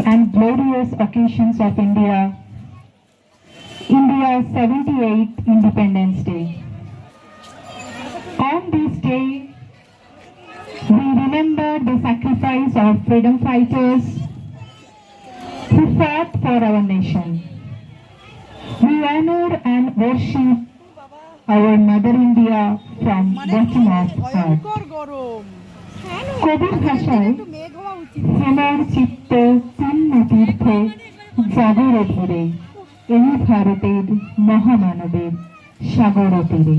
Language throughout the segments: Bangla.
and glorious occasions of India's 78th Independence Day. On this day, we remember the sacrifice of freedom fighters who fought for our nation. We honor and worship our Mother India from bottom of heart. কবির ভাষায় হেমার চিত্ত চিহ্ন তীর্থে জাগর ধীরে এই ভারতের মহামানবের সাগর তীরে।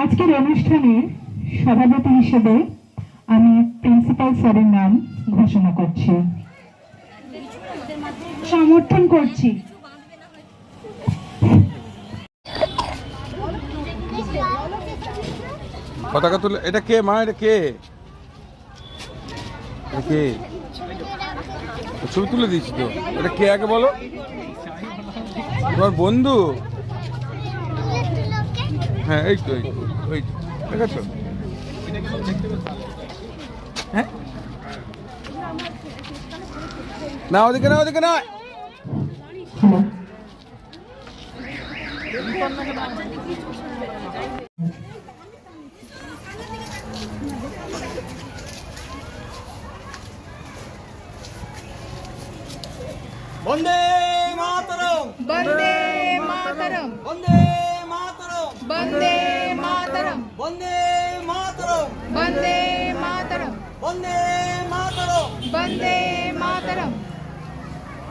আজকের অনুষ্ঠানের সভাপতি হিসেবে আমি প্রিন্সিপাল স্যারের নাম ঘোষণা করছি, সমর্থন করছি। পতাকা তুলে এটা কে মা? এটা কে? কে ছবি তুলে দিচ্ছি তো? এটা কে আগে বলো? তোমার বন্ধু? হ্যাঁ এই তো ওই দেখেছ? হ্যাঁ না ওদিকে না ওদিকে না। বন্দে মাতরম, বন্দে মাতরম, বন্দে মাতরম, বন্দে মাতরম, বন্দে মাতরম, বন্দে মাতরম, বন্দে মাতরম, বন্দে মাতরম,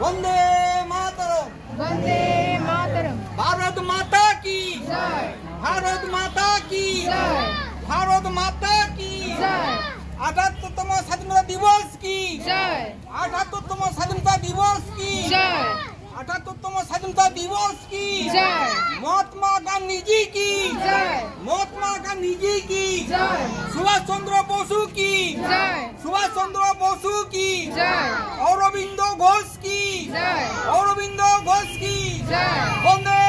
বন্দে মাতরম, বন্দে মাতরম। ভারত মাতা কি জয়, ভারত মাতা কি জয়, ভারত মাতা কি জয়, ৭৮তম স্বাধীনতা দিবস কি জয়, ৭৮তম স্বাধীনতা দিবস কি জয়, ৭৮তম স্বাধীনতা দিবস কি জয়, মহাত্মা গান্ধীজি কি জয়, মহাত্মা গান্ধীজি কি জয়, সুভাষ চন্দ্র বসু কি জয়, সুভাষ চন্দ্র বসু কি জয়, অরবিন্দ ঘোষ কি জয়, অরবিন্দ ঘোষ কি জয়। বন্দে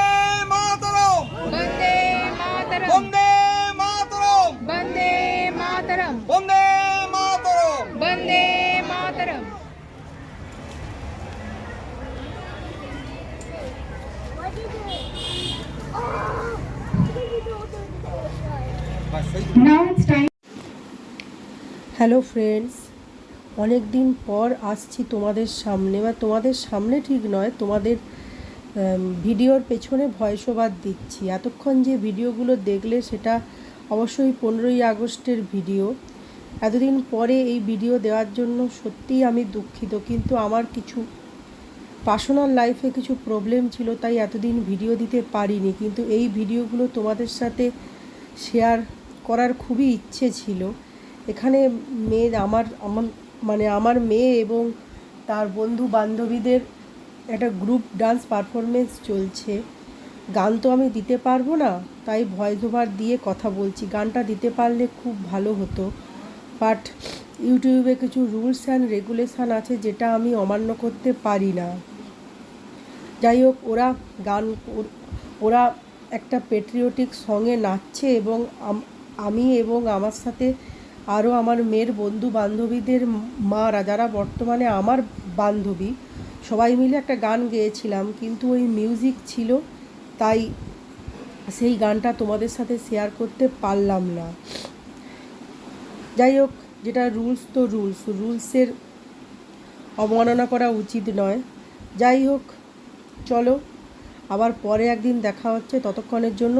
মাতরম, বন্দে মাতরম, বন্দে মাতরম, বন্দে মাতরম, বন্দে মাতরম। বন্দে মাতরম। Now it's time. Hello friends, অনেক দিন পর আসছি তোমাদের সামনে, বা তোমাদের সামনে ঠিক নয়, তোমাদের ভিডিওর পেছনে ভয়েস ওভার দিচ্ছি। এতক্ষণ যে ভিডিওগুলো দেখলে সেটা অবশ্যই 15ই আগস্টের ভিডিও। এতদিন পরে এই ভিডিও দেওয়ার জন্য সত্যিই আমি দুঃখিত, কিন্তু আমার কিছু পার্সোনাল লাইফে কিছু প্রবলেম ছিল, তাই এতদিন ভিডিও দিতে পারিনি। কিন্তু এই ভিডিওগুলো তোমাদের সাথে শেয়ার করার খুবই ইচ্ছে ছিল। এখানে আমার মেয়ে এবং তার বন্ধু বান্ধবীদের একটা গ্রুপ ডান্স পারফরমেন্স চলছে। গান তো আমি দিতে পারবো না, তাই ভয়েস ওভার দিয়ে কথা বলছি। গানটা দিতে পারলে খুব ভালো হতো, বাট ইউটিউবে কিছু রুলস অ্যান্ড রেগুলেশান আছে যেটা আমি অমান্য করতে পারি না। যাই হোক, ওরা একটা পেট্রিয়টিক সঙ্গে নাচছে এবং আমি এবং আমার সাথে আরও আমার মেয়ের বন্ধু বান্ধবীদের মারা, যারা বর্তমানে আমার বান্ধবী, সবাই মিলে একটা গান গেয়েছিলাম। কিন্তু ওই মিউজিক ছিল, তাই সেই গানটা তোমাদের সাথে শেয়ার করতে পারলাম না। যাই হোক, যেটা রুলস তো রুলসের অবমাননা করা উচিত নয়। যাই হোক, চলো আবার পরে একদিন দেখা হচ্ছে। ততক্ষণের জন্য